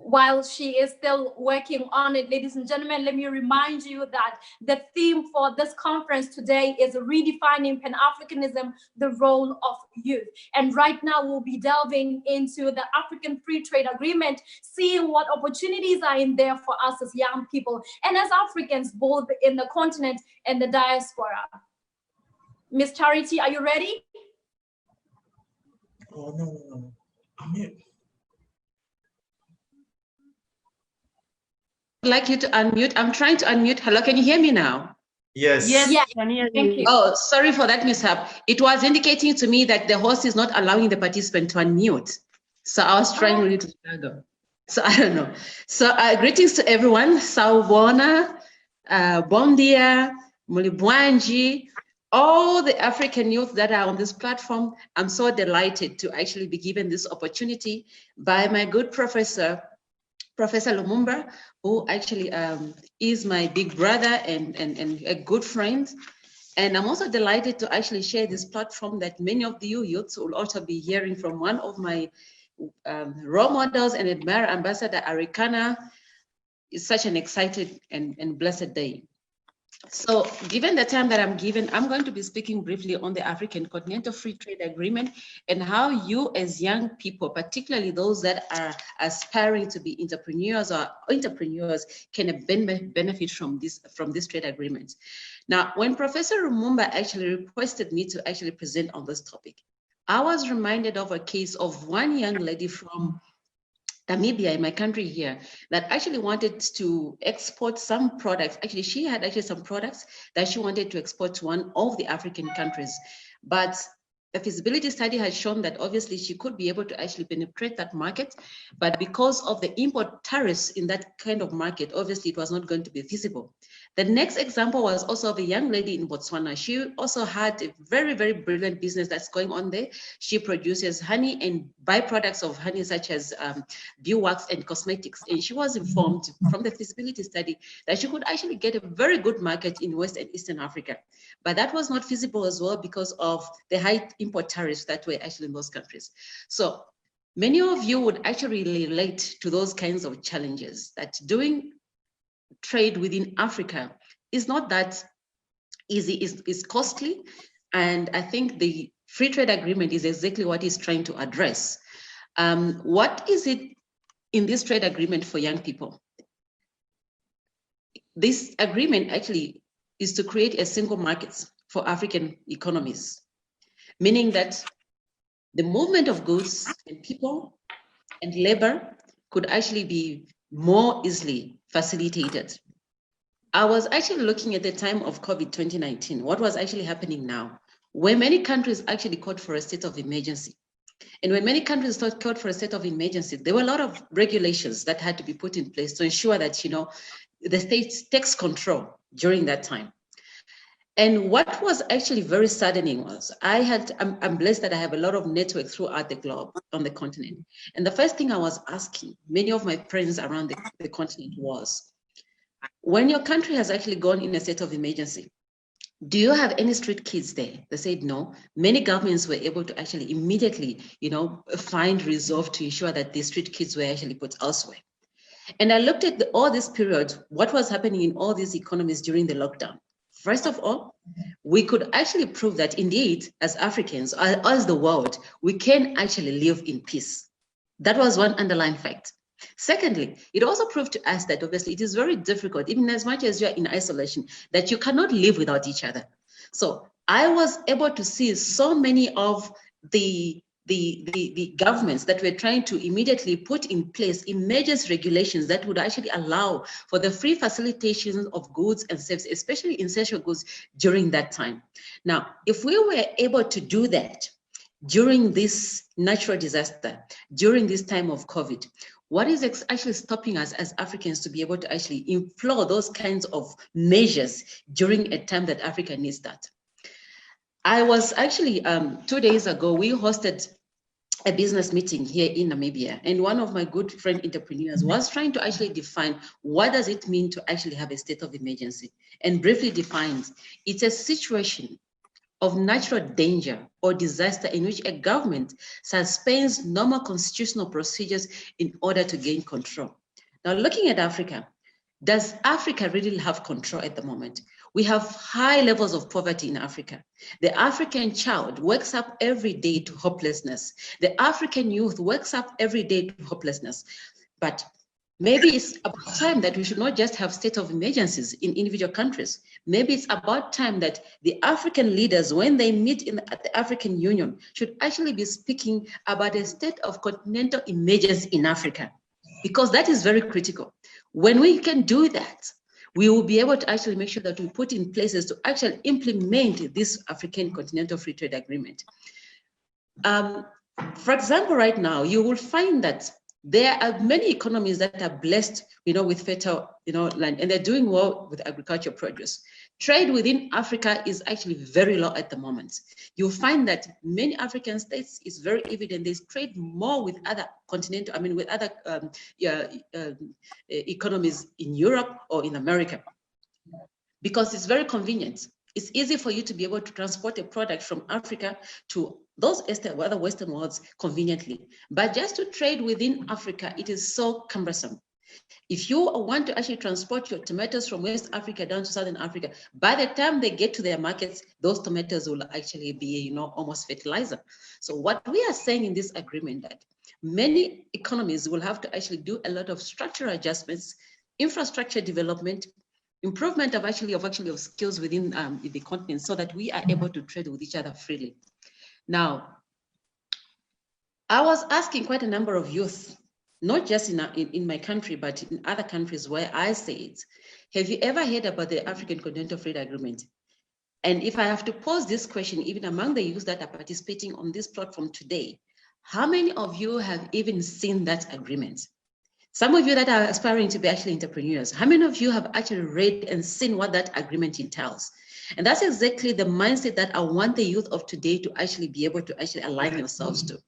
while she is still working on it. Ladies and gentlemen, let me remind you that the theme for this conference today is redefining Pan-Africanism, the role of youth. And right now we'll be delving into the African Free Trade Agreement, seeing what opportunities are in there for us as young people and as Africans, both in the continent and the diaspora. Miss Charity, are you ready? Oh, no. I'm mute. I'd like you to unmute. I'm trying to unmute. Hello, can you hear me now? Yes. Yes. Thank you. Oh, sorry for that mishap. It was indicating to me that the host is not allowing the participant to unmute. So I was trying really to struggle. So I don't know. So greetings to everyone. Sawubona, bom dia, mulibwanji, all the African youth that are on this platform. I'm so delighted to actually be given this opportunity by my good Professor Lumumba, who actually is my big brother and a good friend. And I'm also delighted to actually share this platform that many of you youths will also be hearing from one of my role models and admirer, Ambassador Arikana. It's such an excited and blessed day. So given the time that I'm given, I'm going to be speaking briefly on the African Continental Free Trade Agreement and how you as young people, particularly those that are aspiring to be entrepreneurs can benefit from this trade agreement. Now, when Professor Lumumba actually requested me to actually present on this topic, I was reminded of a case of one young lady from Namibia, in my country here, that actually wanted to export some products. Actually, she had some products that she wanted to export to one of the African countries. But a feasibility study has shown that obviously she could be able to actually penetrate that market, but because of the import tariffs in that kind of market, obviously it was not going to be feasible. The next example was also of a young lady in Botswana. She also had a very, very brilliant business that's going on there. She produces honey and byproducts of honey, such as beeswax and cosmetics. And she was informed from the feasibility study that she could actually get a very good market in West and Eastern Africa. But that was not feasible as well because of the high import tariffs that were actually in those countries. So many of you would actually relate to those kinds of challenges, that doing trade within Africa is not that easy, it's costly. And I think the free trade agreement is exactly what it's trying to address. What is it in this trade agreement for young people? This agreement actually is to create a single market for African economies, meaning that the movement of goods and people and labor could actually be more easily facilitated. I was actually looking at the time of COVID 2019, what was actually happening now, where many countries actually called for a state of emergency. And when many countries called for a state of emergency, there were a lot of regulations that had to be put in place to ensure that, the state takes control during that time. And what was actually very saddening was I'm blessed that I have a lot of network throughout the globe on the continent. And the first thing I was asking many of my friends around the continent was, when your country has actually gone in a state of emergency, do you have any street kids there? They said no. Many governments were able to actually immediately, find resolve to ensure that the street kids were actually put elsewhere. And I looked at all this period, what was happening in all these economies during the lockdown. First of all, we could actually prove that indeed, as Africans, as the world, we can actually live in peace. That was one underlying fact. Secondly, it also proved to us that obviously it is very difficult, even as much as you're in isolation, that you cannot live without each other. So I was able to see so many of the governments that were trying to immediately put in place emergency regulations that would actually allow for the free facilitation of goods and services, especially essential goods during that time. Now, if we were able to do that during this natural disaster, during this time of COVID, what is actually stopping us as Africans to be able to actually employ those kinds of measures during a time that Africa needs that? I was actually, 2 days ago, we hosted a business meeting here in Namibia, and one of my good friend entrepreneurs was trying to actually define what does it mean to actually have a state of emergency, and briefly defined, it's a situation of natural danger or disaster in which a government suspends normal constitutional procedures in order to gain control. Now, looking at Africa, does Africa really have control at the moment? We have high levels of poverty in Africa. The African child wakes up every day to hopelessness. The African youth wakes up every day to hopelessness. But maybe it's about time that we should not just have state of emergencies in individual countries. Maybe it's about time that the African leaders, when they meet at the African Union, should actually be speaking about a state of continental emergency in Africa, because that is very critical. When we can do that, we will be able to actually make sure that we put in places to actually implement this African Continental Free Trade Agreement. For example, right now, you will find that there are many economies that are blessed, with fertile, land, and they're doing well with agricultural produce. Trade within Africa is actually very low at the moment. You'll find that many African states, it's very evident, they trade more with other continental, with other economies in Europe or in America, because it's very convenient. It's easy for you to be able to transport a product from Africa to those other Western worlds conveniently. But just to trade within Africa, it is so cumbersome. If you want to actually transport your tomatoes from West Africa down to Southern Africa, by the time they get to their markets, those tomatoes will actually be, almost fertilizer. So what we are saying in this agreement, that many economies will have to actually do a lot of structural adjustments, infrastructure development, improvement of skills within the continent, so that we are able to trade with each other freely. Now, I was asking quite a number of youth, not just in my country, but in other countries where I say it, have you ever heard about the African Continental Free Agreement? And if I have to pose this question, even among the youth that are participating on this platform today, how many of you have even seen that agreement? Some of you that are aspiring to be actually entrepreneurs, how many of you have actually read and seen what that agreement entails? And that's exactly the mindset that I want the youth of today to actually be able to actually align yourselves to.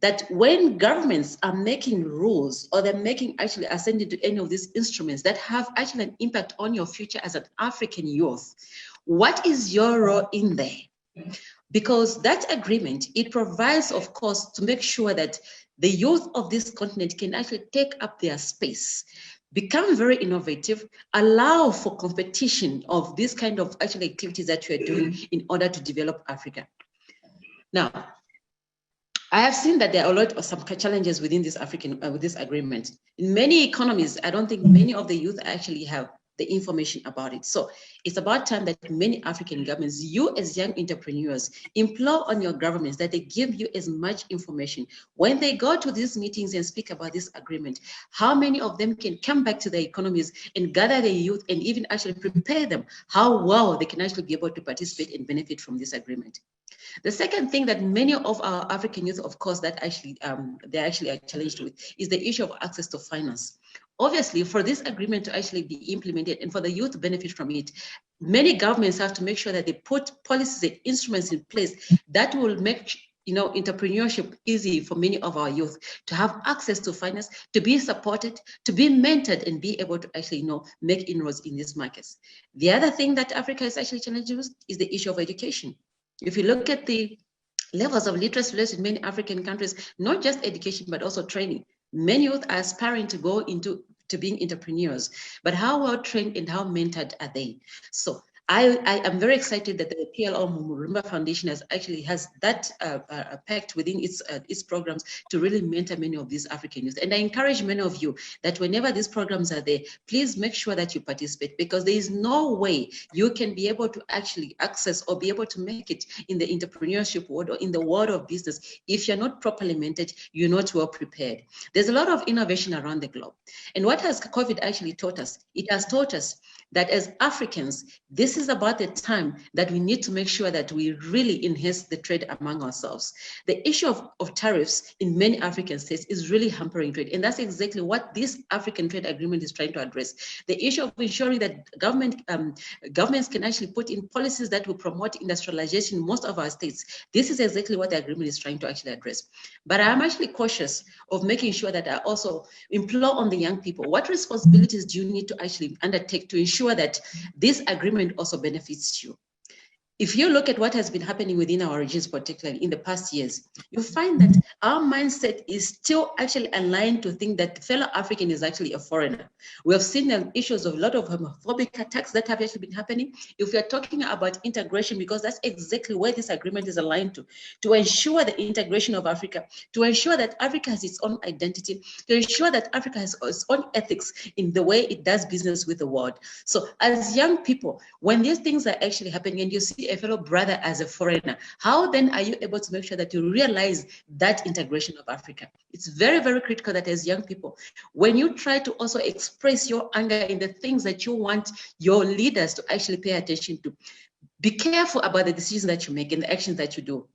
That when governments are making rules, or they're making actually ascending to any of these instruments that have actually an impact on your future as an African youth, what is your role in there? Because that agreement, it provides, of course, to make sure that the youth of this continent can actually take up their space, become very innovative, allow for competition of this kind of actual activities that you are doing in order to develop Africa. Now, I have seen that there are a lot of some challenges within this with this agreement. In many economies, I don't think many of the youth actually have the information about it. So it's about time that many African governments, you as young entrepreneurs, implore on your governments that they give you as much information. When they go to these meetings and speak about this agreement, how many of them can come back to their economies and gather their youth and even actually prepare them how well they can actually be able to participate and benefit from this agreement. The second thing that many of our African youth, of course, that actually they actually are challenged with is the issue of access to finance. Obviously, for this agreement to actually be implemented and for the youth to benefit from it, many governments have to make sure that they put policies and instruments in place that will make entrepreneurship easy for many of our youth to have access to finance, to be supported, to be mentored, and be able to actually make inroads in these markets. The other thing that Africa is actually challenged with is the issue of education. If you look at the levels of literacy rates in many African countries, not just education, but also training, many youth are aspiring to go into being entrepreneurs, but how well trained and how mentored are they? So I am very excited that the P.LUMUMBA Foundation has that pact within its programs to really mentor many of these African youth. And I encourage many of you that whenever these programs are there, please make sure that you participate, because there is no way you can be able to actually access or be able to make it in the entrepreneurship world or in the world of business if you're not properly mentored, you're not well prepared. There's a lot of innovation around the globe. And what has COVID actually taught us? It has taught us that as Africans, this is about the time that we need to make sure that we really enhance the trade among ourselves. The issue of tariffs in many African states is really hampering trade. And that's exactly what this African Trade Agreement is trying to address. The issue of ensuring that governments can actually put in policies that will promote industrialization in most of our states. This is exactly what the agreement is trying to actually address. But I'm actually cautious of making sure that I also implore on the young people, what responsibilities do you need to actually undertake to ensure that this agreement also benefits you? if you look at what has been happening within our regions, particularly in the past years, you find that our mindset is still actually aligned to think that fellow African is actually a foreigner. We have seen issues of a lot of homophobic attacks that have actually been happening. If we are talking about integration, because that's exactly where this agreement is aligned to ensure the integration of Africa, to ensure that Africa has its own identity, to ensure that Africa has its own ethics in the way it does business with the world. So as young people, when these things are actually happening and you see a fellow brother as a foreigner, how then are you able to make sure that you realize that integration of Africa? It's very, very critical that as young people, when you try to also express your anger in the things that you want your leaders to actually pay attention to, be careful about the decisions that you make and the actions that you do.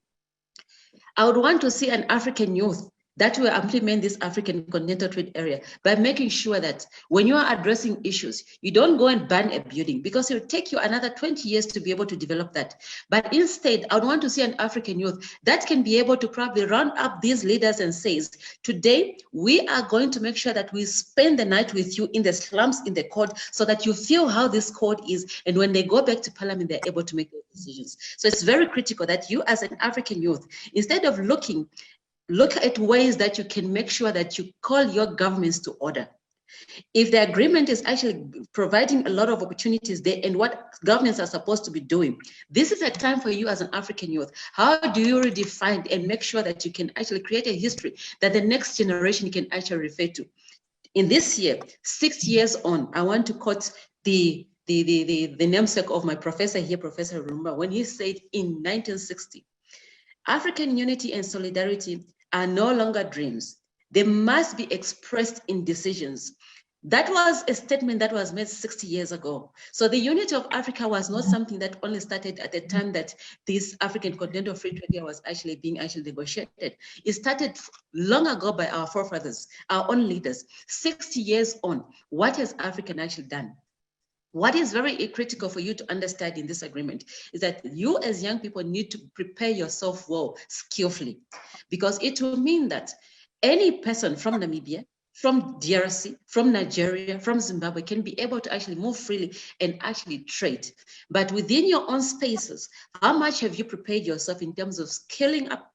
I would want to see an African youth that will implement this African continental trade area by making sure that when you are addressing issues, you don't go and ban a building, because it will take you another 20 years to be able to develop that. But instead, I would want to see an African youth that can be able to probably round up these leaders and says, today, we are going to make sure that we spend the night with you in the slums, in the court, so that you feel how this court is. And when they go back to parliament, they're able to make those decisions. So it's very critical that you as an African youth, instead of look at ways that you can make sure that you call your governments to order. If the agreement is actually providing a lot of opportunities there and what governments are supposed to be doing, this is a time for you as an African youth. How do you redefine and make sure that you can actually create a history that the next generation can actually refer to? In this year, 6 years on, I want to quote the namesake of my professor here, Professor P.LUMUMBA, when he said in 1960, African unity and solidarity are no longer dreams. They must be expressed in decisions. That was a statement that was made 60 years ago. So the unity of Africa was not something that only started at the time that this African Continental Free Trade Area was actually being negotiated. It started long ago by our forefathers, our own leaders. 60 years on, what has Africa actually done? What is very critical for you to understand in this agreement is that you as young people need to prepare yourself well, skillfully, because it will mean that any person from Namibia, from DRC, from Nigeria, from Zimbabwe can be able to actually move freely and actually trade. But within your own spaces, how much have you prepared yourself in terms of scaling up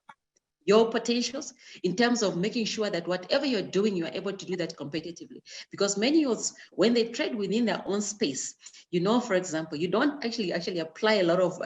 your potentials, in terms of making sure that whatever you're doing, you're able to do that competitively? Because many youths, when they trade within their own space, you know, for example, you don't actually apply a lot of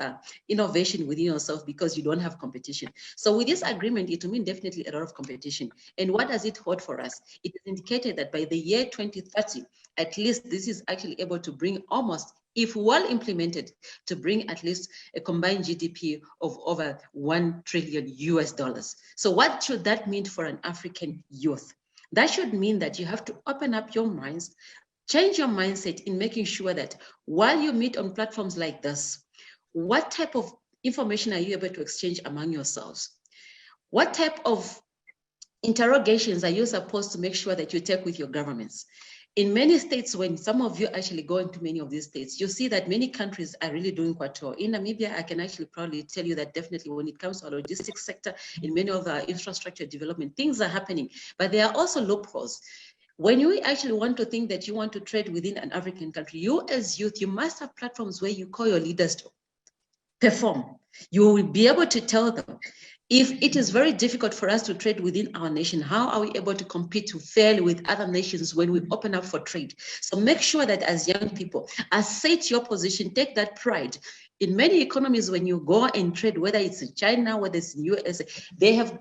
innovation within yourself because you don't have competition. So with this agreement, it will mean definitely a lot of competition. And what does it hold for us? It is indicated that by the year 2030, at least this is actually able to bring almost, if well implemented, to bring at least a combined GDP of over $1 trillion US. So what should that mean for an African youth? That should mean that you have to open up your minds, change your mindset in making sure that while you meet on platforms like this, what type of information are you able to exchange among yourselves? What type of interrogations are you supposed to make sure that you take with your governments? In many states, when some of you actually go into many of these states, you see that many countries are really doing quite well. In Namibia, I can actually probably tell you that definitely when it comes to our logistics sector, in many of our infrastructure development, things are happening, but there are also loopholes. When you actually want to think that you want to trade within an African country, you as youth, you must have platforms where you call your leaders to perform. You will be able to tell them, if it is very difficult for us to trade within our nation, how are we able to compete fairly with other nations when we open up for trade? So make sure that as young people, assert your position, take that pride. In many economies, when you go and trade, whether it's in China, whether it's in USA, they have